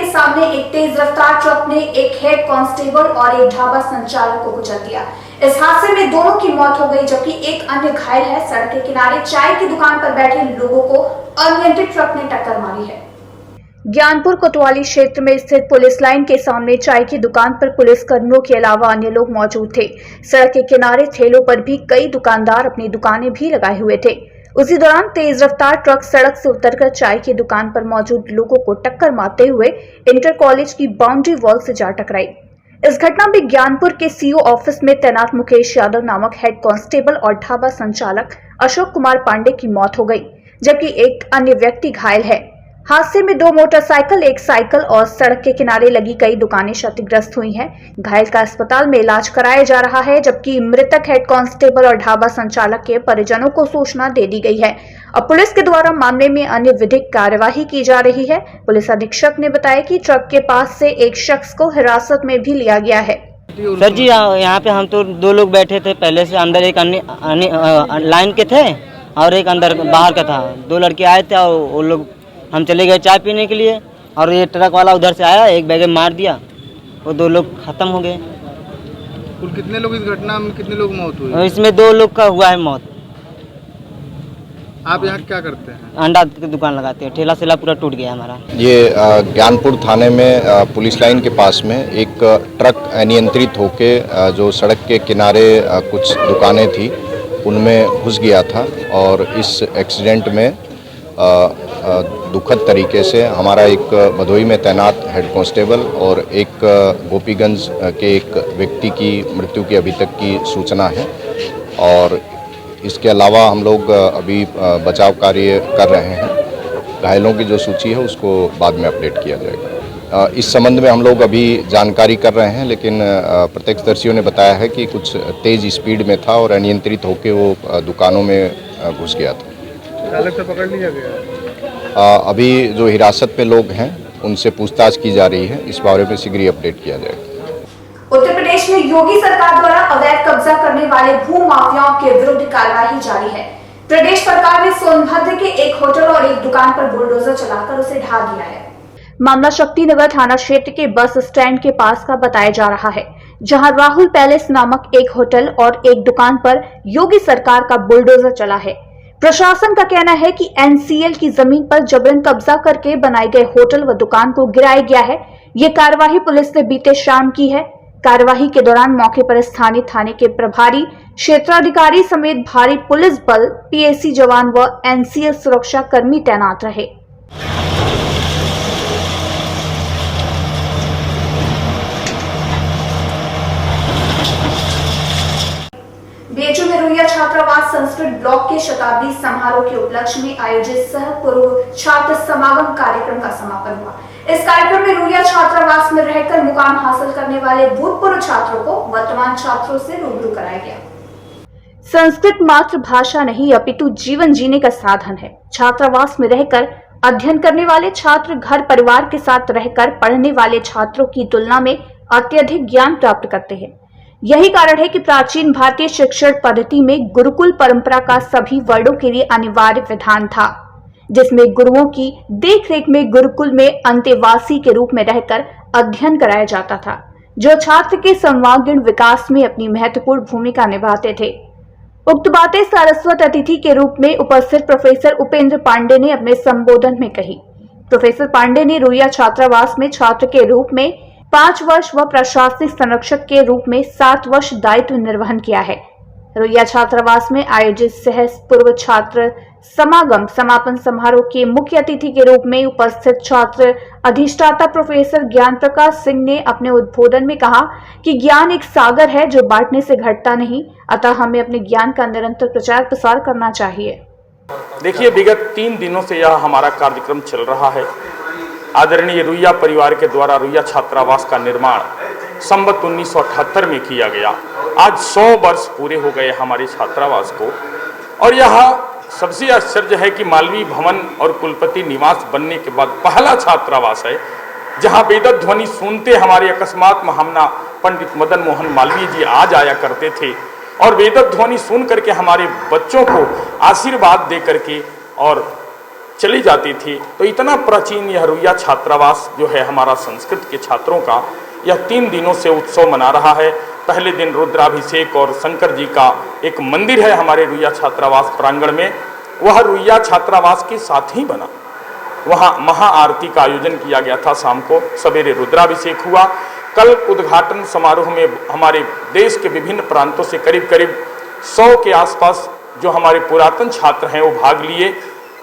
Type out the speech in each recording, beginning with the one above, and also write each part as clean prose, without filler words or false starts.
के सामने एक तेज रफ्तार ट्रक ने एक हेड कांस्टेबल और एक ढाबा संचालक को कुचल दिया। इस हादसे में दोनों की मौत हो गई, जबकि एक अन्य घायल है। सड़क के किनारे चाय की दुकान पर बैठे लोगों को अनियंत्रित ट्रक ने टक्कर मारी है। ज्ञानपुर कोतवाली क्षेत्र में स्थित पुलिस लाइन के सामने चाय की दुकान पर पुलिस कर्मियों के अलावा अन्य लोग मौजूद थे। सड़क के किनारे ठेलों पर भी कई दुकानदार अपनी दुकानें भी लगाए हुए थे। उसी दौरान तेज रफ्तार ट्रक सड़क से उतरकर चाय की दुकान पर मौजूद लोगों को टक्कर मारते हुए इंटर कॉलेज की बाउंड्री वॉल से जा टकराई। इस घटना में ज्ञानपुर के सीओ ऑफिस में तैनात मुकेश यादव नामक हेड कांस्टेबल और ढाबा संचालक अशोक कुमार पांडे की मौत हो गई, जबकि एक अन्य व्यक्ति घायल है। हादसे में 2 मोटरसाइकिल, एक साइकिल और सड़क के किनारे लगी कई दुकानें क्षतिग्रस्त हुई हैं। घायल का अस्पताल में इलाज कराया जा रहा है, जबकि मृतक हेड कांस्टेबल और ढाबा संचालक के परिजनों को सूचना दे दी गई है। अब पुलिस के द्वारा मामले में अन्य विधिक कार्यवाही की जा रही है। पुलिस अधीक्षक ने बताया कि ट्रक के पास से एक शख्स को हिरासत में भी लिया गया है। सर जी, यहाँ पे हम तो 2 लोग बैठे थे पहले से। अंदर एक अन्य लाइन के थे और एक अंदर बाहर का था। 2 लड़के आए थे और वो लोग, हम चले गए चाय पीने के लिए और ये ट्रक वाला उधर से आया, एक बैग मार दिया, वो 2 लोग खत्म हो गए। कुल कितने लोग इस घटना में, कितने लोग मौत हुई? इसमें 2 लोग का हुआ है मौत। आप यहाँ क्या करते हैं? अंडा की दुकान लगाते हैं, ठेला सेला पूरा टूट गया हमारा। ये ज्ञानपुर थाने में पुलिस लाइन के पास में एक ट्रक अनियंत्रित होके जो सड़क के किनारे कुछ दुकानें थी उनमें घुस गया था और इस एक्सीडेंट में दुखद तरीके से हमारा एक भदोई में तैनात हेड कांस्टेबल और एक गोपीगंज के एक व्यक्ति की मृत्यु की अभी तक की सूचना है। और इसके अलावा हम लोग अभी बचाव कार्य कर रहे हैं। घायलों की जो सूची है उसको बाद में अपडेट किया जाएगा। इस संबंध में हम लोग अभी जानकारी कर रहे हैं, लेकिन प्रत्यक्षदर्शियों ने बताया है कि कुछ तेज़ स्पीड में था और अनियंत्रित होकर वो दुकानों में घुस गया था। चालक से पकड़ लिया गया? अभी जो हिरासत में लोग हैं उनसे पूछताछ की जा रही है। इस बारे में शीघ्र ही अपडेट किया जाएगा। उत्तर प्रदेश में योगी सरकार द्वारा अवैध कब्जा करने वाले भू माफियाओं के विरुद्ध कार्रवाई जारी है। प्रदेश सरकार ने सोनभद्र के एक होटल और एक दुकान पर बुलडोजर चलाकर उसे ढा दिया है। मामला शक्तिनगर थाना क्षेत्र के बस स्टैंड के पास का बताया जा रहा है, जहां राहुल पैलेस नामक एक होटल और एक दुकान पर योगी सरकार का बुलडोजर चला है। प्रशासन का कहना है कि एनसीएल की जमीन पर जबरन कब्जा करके बनाए गए होटल व दुकान को गिराया गया है। ये कार्रवाई पुलिस ने बीते शाम की है। कार्यवाही के दौरान मौके पर स्थानीय थाने के प्रभारी, क्षेत्राधिकारी समेत भारी पुलिस बल, पीएसी जवान व एनसीएल सुरक्षा कर्मी तैनात रहे। बीएचयू में रुइया छात्रावास संस्कृत ब्लॉक के शताब्दी समारोह के उपलक्ष्य में आयोजित सह पूर्व छात्र समागम कार्यक्रम का समापन हुआ। इस कार्यक्रम में रुइया छात्रावास में रहकर मुकाम हासिल करने वाले भूतपूर्व छात्रों को वर्तमान छात्रों से रूबरू कराया गया। संस्कृत मातृभाषा नहीं अपितु जीवन जीने का साधन है। छात्रावास में रहकर अध्ययन करने वाले छात्र घर परिवार के साथ रहकर पढ़ने वाले छात्रों की तुलना में अत्यधिक ज्ञान प्राप्त करते हैं। यही कारण है कि प्राचीन भारतीय शिक्षण पद्धति में गुरुकुल परंपरा का सभी वर्णों के लिए अनिवार्य विधान था, जिसमें गुरुओं की देखरेख में गुरुकुल में अंतेवासी के रूप में रहकर अध्ययन कराया जाता था, जो छात्र के सर्वांगीण विकास में अपनी महत्वपूर्ण भूमिका निभाते थे। उक्त बातें सारस्वत अतिथि के रूप में उपस्थित प्रोफेसर उपेंद्र पांडे ने अपने संबोधन में कही। प्रोफेसर पांडे ने रुइया छात्रावास में छात्र के रूप में 5 वर्ष व प्रशासनिक संरक्षक के रूप में 7 वर्ष दायित्व निर्वहन किया है। रुइया छात्रावास में आयोजित सह पूर्व छात्र समागम समापन समारोह के मुख्य अतिथि के रूप में उपस्थित छात्र अधिष्ठाता प्रोफेसर ज्ञान प्रकाश सिंह ने अपने उद्बोधन में कहा कि ज्ञान एक सागर है जो बांटने से घटता नहीं, अतः हमें अपने ज्ञान का निरंतर प्रचार प्रसार करना चाहिए। देखिए, विगत 3 दिनों से यह हमारा कार्यक्रम चल रहा है। आदरणीय रुइया परिवार के द्वारा रुइया छात्रावास का निर्माण संवत 1978 में किया गया। आज 100 वर्ष पूरे हो गए हमारे छात्रावास को, और यह सबसे आश्चर्य है कि मालवीय भवन और कुलपति निवास बनने के बाद पहला छात्रावास है जहां वेदध्वनि सुनते हमारे अकस्मात महामना पंडित मदन मोहन मालवीय जी आ जाया करते थे और वेदध्वनि सुन करके हमारे बच्चों को आशीर्वाद दे करके और चली जाती थी। तो इतना प्राचीन यह रुइया छात्रावास जो है हमारा संस्कृत के छात्रों का, यह 3 दिनों से उत्सव मना रहा है। पहले दिन रुद्राभिषेक और शंकर जी का एक मंदिर है हमारे रुइया छात्रावास प्रांगण में, वह रुइया छात्रावास के साथ ही बना। वहाँ महाआरती का आयोजन किया गया था, शाम को सवेरे रुद्राभिषेक हुआ। कल उद्घाटन समारोह में हमारे देश के विभिन्न प्रांतों से करीब करीब 100 के आसपास जो हमारे पुरातन छात्र हैं वो भाग लिए।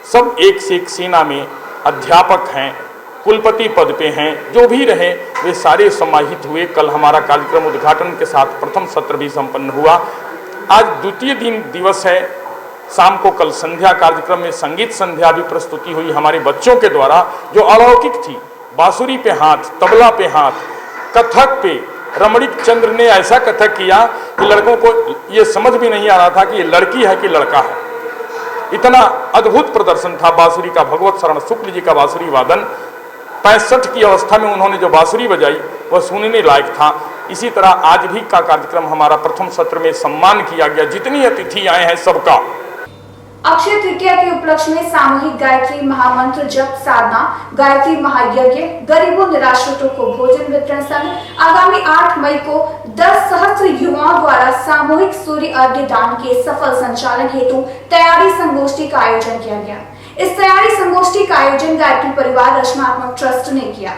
सब एक से एक सेना में अध्यापक हैं, कुलपति पद पे हैं, जो भी रहे वे सारे समाहित हुए। कल हमारा कार्यक्रम उद्घाटन के साथ प्रथम सत्र भी संपन्न हुआ। आज द्वितीय दिवस है। शाम को कल संध्या कार्यक्रम में संगीत संध्या भी प्रस्तुति हुई हमारे बच्चों के द्वारा, जो अलौकिक थी। बांसुरी पे हाथ, तबला पे हाथ, कथक पे रमणीक चंद्र ने ऐसा कथक किया कि लड़कों को ये समझ भी नहीं आ रहा था कि ये लड़की है कि लड़का है। इतना अद्भुत प्रदर्शन था बांसुरी का। भगवत शरण शुक्ल जी का बांसुरी वादन 65 की अवस्था में उन्होंने जो बांसुरी बजाई वह सुनने लायक था। इसी तरह आज भी का कार्यक्रम हमारा प्रथम सत्र में सम्मान किया गया। जितनी अतिथि आए हैं सबका। अक्षय तृतीया के उपलक्ष्य में सामूहिक गायत्री महामंत्र जप साधना, गायत्री महायज्ञ, गरीबों निराश्रितों को भोजन वितरण संघ आगामी 8 मई को 10 सहस्त्र युवाओं द्वारा सामूहिक सूर्य अर्घ्य दान के सफल संचालन हेतु तैयारी संगोष्ठी का आयोजन किया गया। इस तैयारी संगोष्ठी का आयोजन गायत्री परिवार रचनात्मक ट्रस्ट ने किया।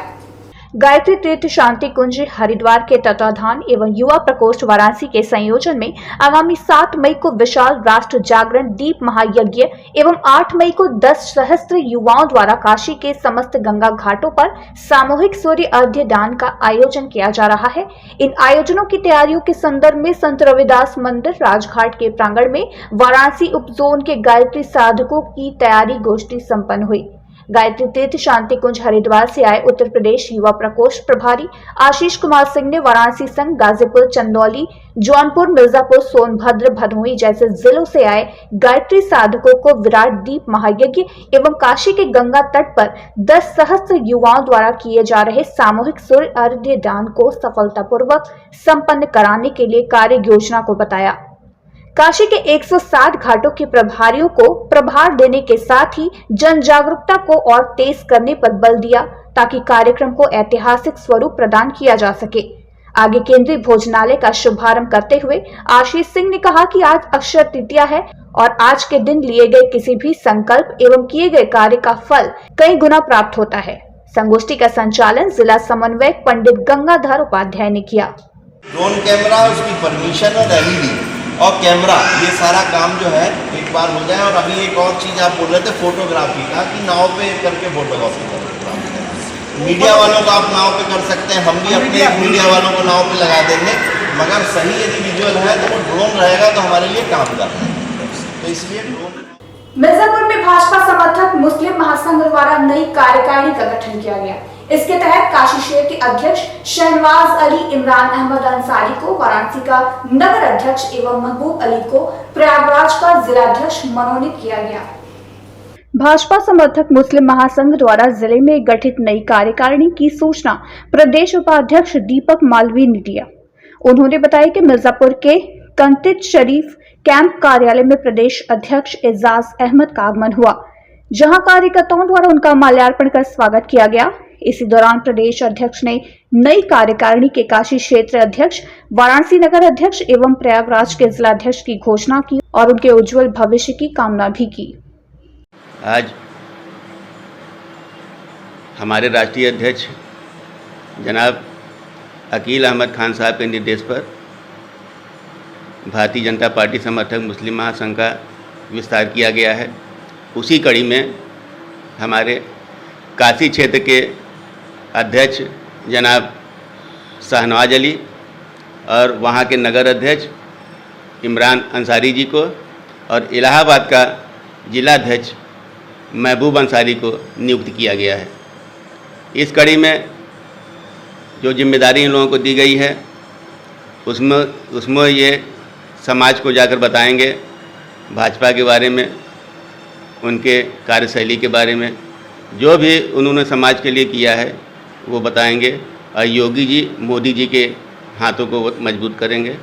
गायत्री तीर्थ शांति कुंज हरिद्वार के तत्वाधान एवं युवा प्रकोष्ठ वाराणसी के संयोजन में आगामी 7 मई को विशाल राष्ट्र जागरण दीप महायज्ञ एवं 8 मई को 10 सहस्त्र युवाओं द्वारा काशी के समस्त गंगा घाटों पर सामूहिक सूर्य अर्घ्य दान का आयोजन किया जा रहा है। इन आयोजनों की तैयारियों के संदर्भ में संत रविदास मंदिर राजघाट के प्रांगण में वाराणसी उपजोन के गायत्री साधकों की तैयारी गोष्ठी संपन्न हुई। गायत्री तीर्थ शांति कुंज हरिद्वार से आए उत्तर प्रदेश युवा प्रकोष्ठ प्रभारी आशीष कुमार सिंह ने वाराणसी संघ, गाजीपुर, चंदौली, जौनपुर, मिर्जापुर, सोनभद्र, भदोही जैसे जिलों से आए गायत्री साधकों को विराट दीप महायज्ञ एवं काशी के गंगा तट पर 10 सहस्त्र युवाओं द्वारा किए जा रहे सामूहिक सूर्य अर्घ्य दान को सफलतापूर्वक संपन्न कराने के लिए कार्य योजना को बताया। काशी के 107 घाटों के प्रभारियों को प्रभार देने के साथ ही जन जागरूकता को और तेज करने पर बल दिया ताकि कार्यक्रम को ऐतिहासिक स्वरूप प्रदान किया जा सके। आगे केंद्रीय भोजनालय का शुभारंभ करते हुए आशीष सिंह ने कहा कि आज अक्षय तृतीया है और आज के दिन लिए गए किसी भी संकल्प एवं किए गए कार्य का फल कई गुना प्राप्त होता है। संगोष्ठी का संचालन जिला समन्वयक पंडित गंगाधर उपाध्याय ने किया। ड्रोन कैमरा, उसकी परमिशन और LED और कैमरा, ये सारा काम जो है एक बार हो जाए। और अभी एक और चीज़ आप बोल रहे थे फोटोग्राफी का, कि नाव पे करके फोटोग्राफी करें। मीडिया वालों को आप नाव पे कर सकते हैं, हम भी अपने मीडिया वालों को नाव पे लगा देंगे, मगर सही यदि विजुअल है तो वो ड्रोन रहेगा तो हमारे लिए काम कर रहा है। तो इसलिए ड्रोन। मिर्जापुर में भाजपा समर्थक मुस्लिम महासंघ द्वारा नई कार्यकारिणी का गठन किया गया। इसके तहत काशी शहर के अध्यक्ष शहनवाज अली इमरान अहमद अंसारी को वाराणसी का नगर अध्यक्ष एवं महबूब अली को प्रयागराज का जिलाध्यक्ष मनोनीत किया गया। भाजपा समर्थक मुस्लिम महासंघ द्वारा जिले में गठित नई कार्यकारिणी की सूचना प्रदेश उपाध्यक्ष दीपक मालवीय ने दिया। उन्होंने बताया कि मिर्जापुर के कंतित शरीफ कैंप कार्यालय में प्रदेश अध्यक्ष एजाज अहमद का आगमन हुआ, जहां कार्यकर्ताओं द्वारा उनका माल्यार्पण कर स्वागत किया गया। इसी दौरान प्रदेश अध्यक्ष ने नई कार्यकारिणी के काशी क्षेत्र अध्यक्ष, वाराणसी नगर अध्यक्ष एवं प्रयागराज के जिलाध्यक्ष की घोषणा की और उनके उज्जवल भविष्य की कामना भी की। आज हमारे राष्ट्रीय अध्यक्ष जनाब अकील अहमद खान साहब के निर्देश पर भारतीय जनता पार्टी समर्थक मुस्लिम महासंघ का विस्तार किया गया है। उसी कड़ी में हमारे काशी क्षेत्र के अध्यक्ष जनाब शहनवाज अली और वहाँ के नगर अध्यक्ष इमरान अंसारी जी को और इलाहाबाद का जिलाध्यक्ष महबूब अंसारी को नियुक्त किया गया है। इस कड़ी में जो जिम्मेदारी इन लोगों को दी गई है उसमें ये समाज को जाकर बताएंगे भाजपा के बारे में, उनके कार्यशैली के बारे में, जो भी उन्होंने समाज के लिए किया है वो बताएंगे और योगी जी, मोदी जी के हाथों को मजबूत करेंगे।